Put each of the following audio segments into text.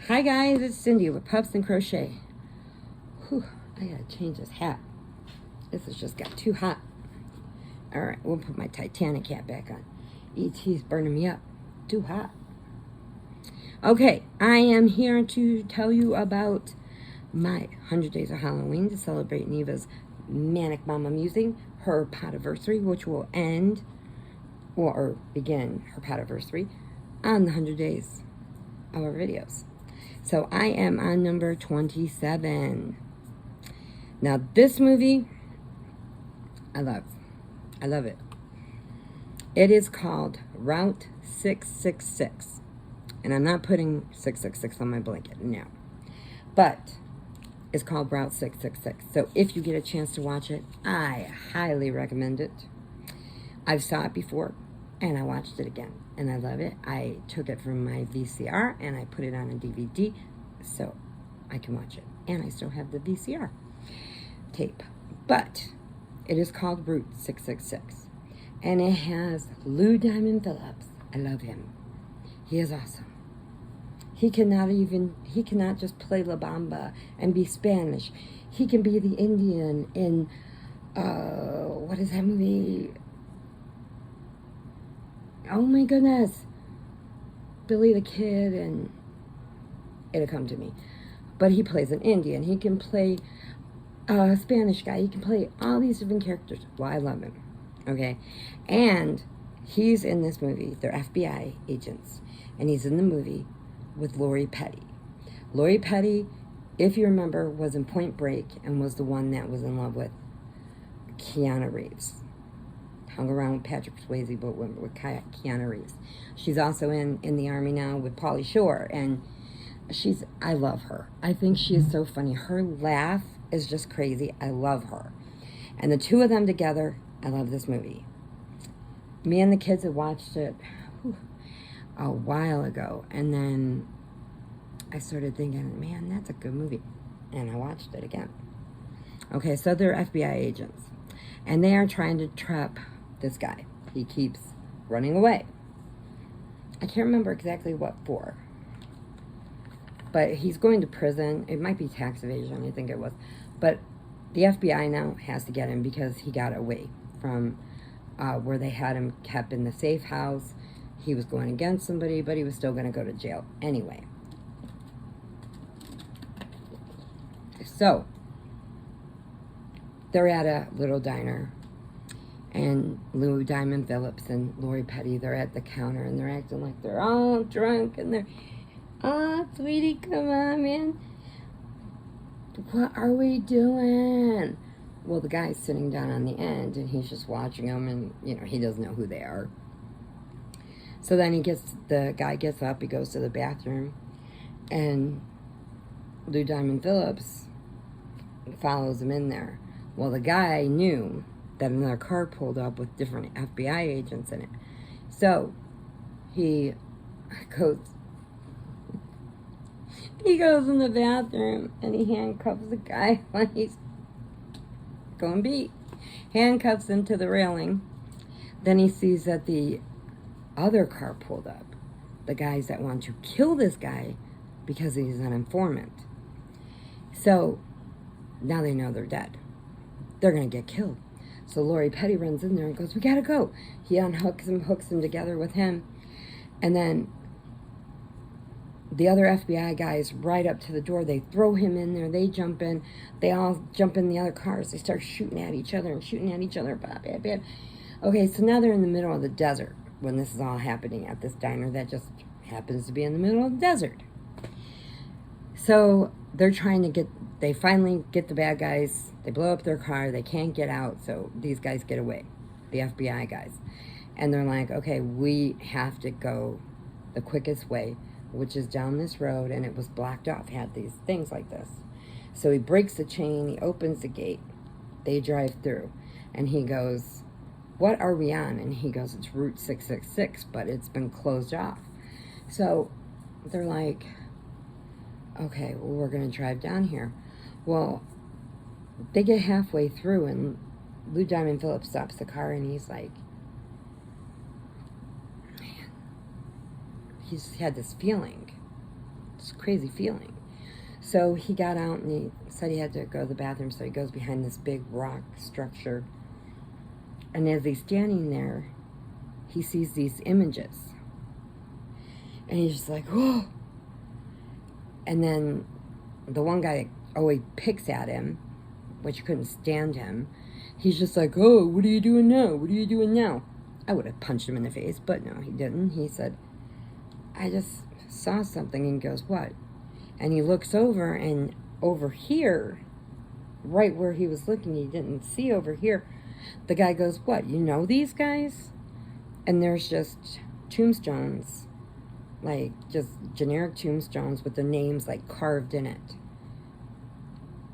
Hi guys, it's Cindy with Pups and Crochet. Whew, I gotta change this hat. This has just got too hot. Alright, we'll put my Titanic hat back on. ET's burning me up. Too hot. Okay, I am here to tell you about my 100 Days of Halloween to celebrate Neva's Manic Mama Musing, her Podiversary, which will end, or begin her Podiversary on the 100 days of our videos. So I am on number 27. Now this movie, I love it. It is called Route 666. And I'm not putting 666 on my blanket, no. But it's called Route 666. So if you get a chance to watch it, I highly recommend it. I've saw it before and I watched it again. And I love it. I took it from my VCR and I put it on a DVD so I can watch it. And I still have the VCR tape. But it is called Route 666. And it has Lou Diamond Phillips. I love him. He is awesome. He cannot just play La Bamba and be Spanish. He can be the Indian in, what is that movie? Oh my goodness. Billy the Kid, and it'll come to me. But he plays an Indian. He can play a Spanish guy. He can play all these different characters. Well, I love him. Okay? And he's in this movie. They're FBI agents. And he's in the movie with Lori Petty. Lori Petty, if you remember, was in Point Break and was the one that was in love with Keanu Reeves. Hung around with Patrick Swayze, but with Keanu Reeves. She's also in the Army now with Pauly Shore, and I love her. I think she is so funny. Her laugh is just crazy. I love her. And the two of them together, I love this movie. Me and the kids had watched it a while ago, and then I started thinking, man, that's a good movie. And I watched it again. Okay, so they're FBI agents, and they are trying to trap this guy. He keeps running away. I can't remember exactly what for. But he's going to prison. It might be tax evasion, I think it was. But the FBI now has to get him because he got away from where they had him kept in the safe house. He was going against somebody, but he was still going to go to jail anyway. So, they're at a little diner. And Lou Diamond Phillips and Lori Petty, they're at the counter and they're acting like they're all drunk and they're, oh, sweetie, come on, man. What are we doing? Well, the guy's sitting down on the end and he's just watching them, and, you know, he doesn't know who they are. So then the guy gets up, he goes to the bathroom, and Lou Diamond Phillips follows him in there. Well, the guy knew that another car pulled up with different FBI agents in it. So he goes in the bathroom and he handcuffs the guy when he's going beat. Handcuffs him to the railing. Then he sees that the other car pulled up. The guys that want to kill this guy because he's an informant. So now they know they're dead. They're going to get killed. So Lori Petty runs in there and goes, we gotta go. He unhooks him, hooks him together with him. And then the other FBI guys right up to the door. They throw him in there. They jump in. They all jump in the other cars. They start shooting at each other and shooting at each other. Bad, bad, bad. Okay, so now they're in the middle of the desert when this is all happening at this diner that just happens to be in the middle of the desert. So they're trying to they finally get the bad guys. They blow up their car. They can't get out, so these guys get away, the FBI guys. And they're like, okay, we have to go the quickest way, which is down this road, and it was blocked off, had these things like this. So he breaks the chain, he opens the gate, they drive through, and he goes, what are we on? And he goes, it's Route 666, but it's been closed off. So they're like, okay, well, we're going to drive down here. Well, they get halfway through, and Lou Diamond Phillips stops the car, and he's like, man, he's had this feeling It's a crazy feeling. So he got out and he said he had to go to the bathroom, so he goes behind this big rock structure. And as he's standing there, he sees these images. And he's just like, oh. And then the one guy that always picks at him, which couldn't stand him, he's just like, oh, what are you doing now? What are you doing now? I would have punched him in the face, but no, he didn't. He said, I just saw something. And he goes, what? And he looks over, and over here, right where he was looking, he didn't see over here. The guy goes, what, you know these guys? And there's just tombstones, like just generic tombstones with the names like carved in it.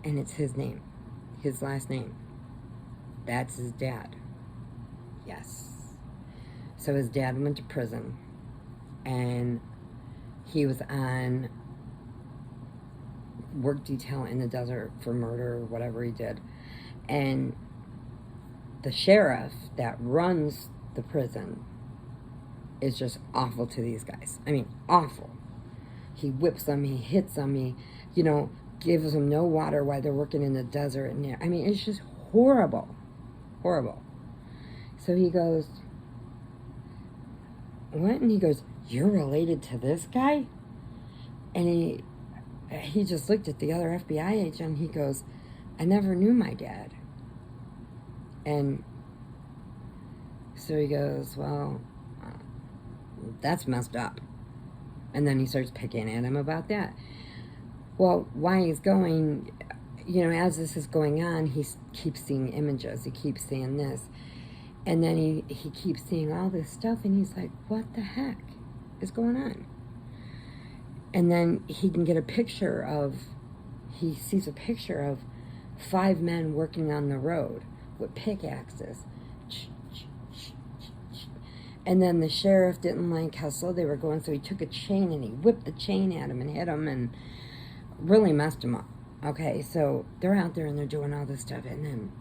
And it's his name, his last name. That's his dad. Yes. So his dad went to prison, and he was on work detail in the desert for murder or whatever he did. And the sheriff that runs the prison is just awful to these guys. I mean, awful. He whips them, he hits them, he, gives them no water while they're working in the desert. And I mean, it's just horrible. Horrible. So he goes, what? And he goes, you're related to this guy? And he just looked at the other FBI agent, and he goes, I never knew my dad. And so he goes, well, that's messed up. And then he starts picking at him about that. Well, while he's going, as this is going on, he keeps seeing images. He keeps seeing this. And then he keeps seeing all this stuff, and he's like, what the heck is going on? And then he can get he sees a picture of 5 men working on the road with pickaxes. And then the sheriff didn't like how slow they were going, so he took a chain and he whipped the chain at him and hit him and really messed him up. Okay, so they're out there and they're doing all this stuff, and then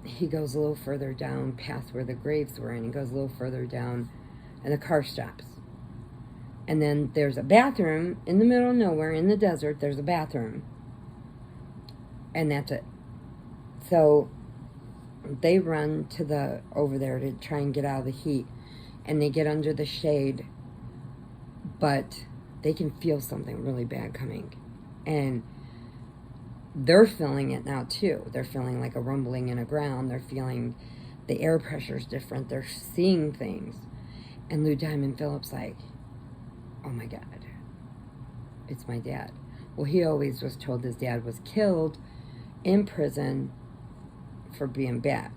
he goes a little further down past where the graves were, and he goes a little further down, and the car stops. And then there's a bathroom in the middle of nowhere, in the desert, there's a bathroom. And that's it. So they run over there to try and get out of the heat, and they get under the shade, but they can feel something really bad coming. And they're feeling it now too. They're feeling like a rumbling in the ground. They're feeling the air pressure's different. They're seeing things. And Lou Diamond Phillips like, oh my God, it's my dad. Well, he always was told his dad was killed in prison for being bad.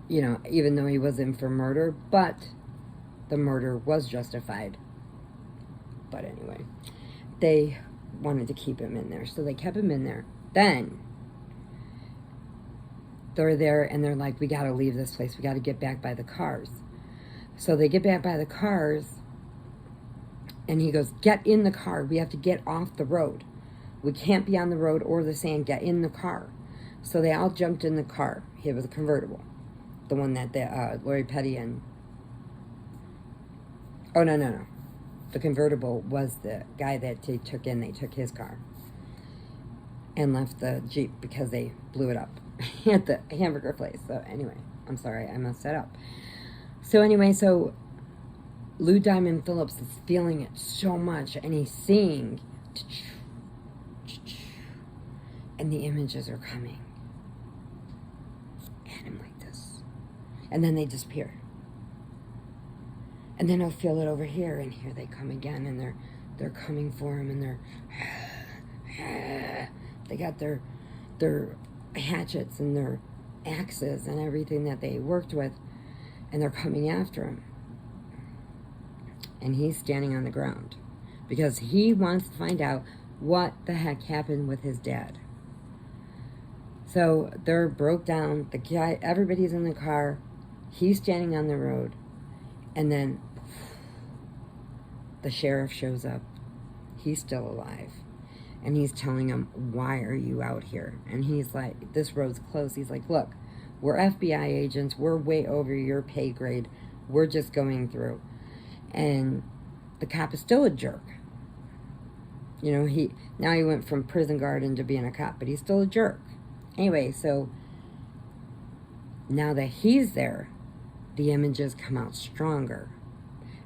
Even though he was in for murder, but the murder was justified. But anyway, they wanted to keep him in there, so they kept him in there. Then they're there, and they're like, we got to leave this place. We got to get back by the cars. So they get back by the cars, and he goes, get in the car. We have to get off the road. We can't be on the road or the sand. Get in the car. So they all jumped in the car. It was a convertible. The one that Lori Petty and... Oh, no. The convertible was the guy that they took in. They took his car and left the Jeep because they blew it up at the hamburger place. So anyway, I'm sorry, I messed that up. So anyway, so Lou Diamond Phillips is feeling it so much, and he's seeing, and the images are coming at him like this, and then they disappear. And then he'll feel it over here, and here they come again, and they're coming for him, and they got their hatchets and their axes and everything that they worked with, and they're coming after him. And he's standing on the ground because he wants to find out what the heck happened with his dad. So they're broke down. The guy, everybody's in the car. He's standing on the road. And then the sheriff shows up. He's still alive. And he's telling him, why are you out here? And he's like, this road's closed. He's like, look, we're FBI agents. We're way over your pay grade. We're just going through. And the cop is still a jerk. You know, now he went from prison guard into being a cop, but he's still a jerk. Anyway, so now that he's there, the images come out stronger.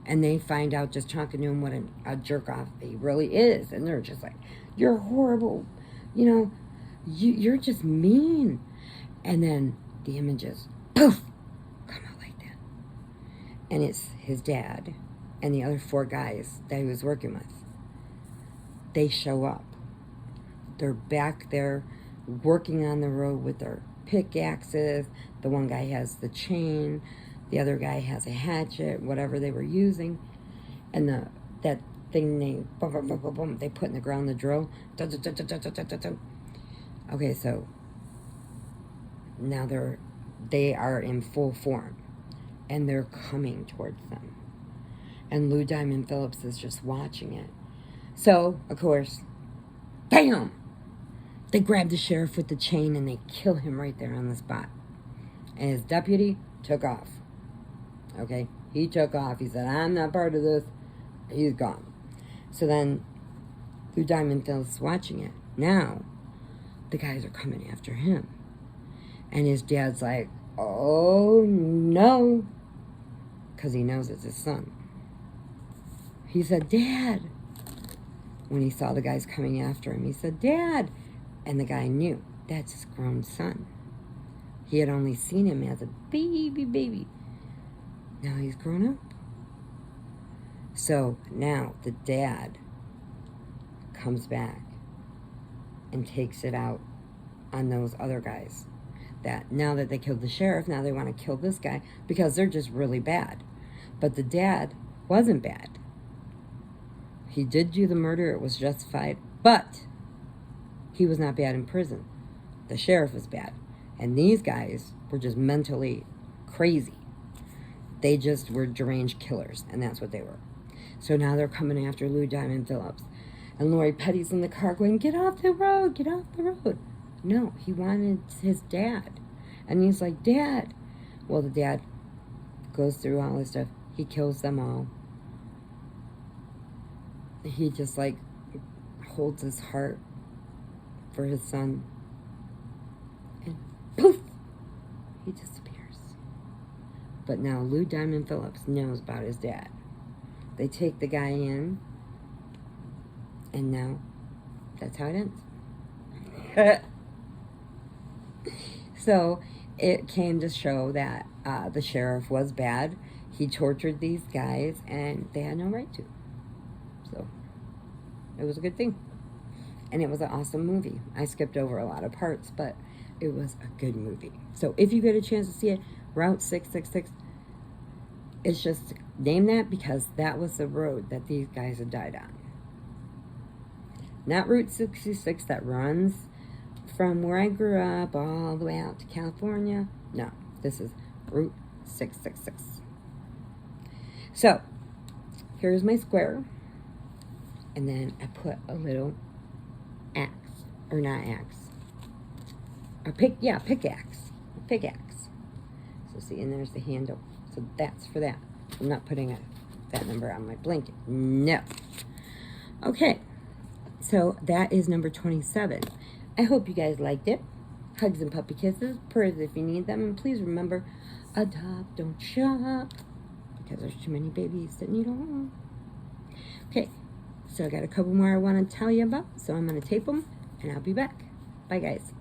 And they find out just talking to him what a jerk off he really is. And they're just like, you're horrible. You know, you're just mean. And then the images, poof, come out like that. And it's his dad and the other 4 guys that he was working with. They show up. They're back there working on the road with their pickaxes. The one guy has the chain. The other guy has a hatchet, whatever they were using. And that thing they boom, boom, boom, boom, boom, they put in the ground, the drill. Dun, dun, dun, dun, dun, dun, dun, dun. Okay, so now they are in full form. And they're coming towards them. And Lou Diamond Phillips is just watching it. So, of course, bam! They grab the sheriff with the chain and they kill him right there on the spot. And his deputy took off. Okay? He took off. He said, I'm not part of this. He's gone. So then, Lou Diamond Phillips watching it. Now, the guys are coming after him. And his dad's like, oh, no. Because he knows it's his son. He said, Dad. When he saw the guys coming after him, he said, Dad. And the guy knew that's his grown son. He had only seen him as a baby. Now he's grown up. So now the dad comes back and takes it out on those other guys. That now that they killed the sheriff, now they want to kill this guy because they're just really bad. But the dad wasn't bad. He did do the murder. It was justified. But he was not bad in prison. The sheriff was bad. And these guys were just mentally crazy. They just were deranged killers. And that's what they were. So now they're coming after Lou Diamond Phillips. And Lori Petty's in the car going, get off the road, get off the road. No, he wanted his dad. And he's like, Dad. Well, the dad goes through all this stuff. He kills them all. He just like holds his heart for his son. And poof, he disappears. But now Lou Diamond Phillips knows about his dad. They take the guy in. And now, that's how it ends. So, it came to show that the sheriff was bad. He tortured these guys, and they had no right to. So, it was a good thing. And it was an awesome movie. I skipped over a lot of parts, but it was a good movie. So, if you get a chance to see it, Route 666, it's just named that because that was the road that these guys had died on. Not Route 66 that runs from where I grew up all the way out to California. No, this is Route 666. So, here's my square. And then I put a little axe. Or not axe. A pickaxe. A pickaxe. So see, and there's the handle. So that's for that. I'm not putting that number on my blanket. No. Okay. So that is number 27. I hope you guys liked it. Hugs and puppy kisses. Prayers if you need them. And please remember, adopt, don't shop. Because there's too many babies that need a home. Okay. So I got a couple more I want to tell you about. So I'm going to tape them. And I'll be back. Bye, guys.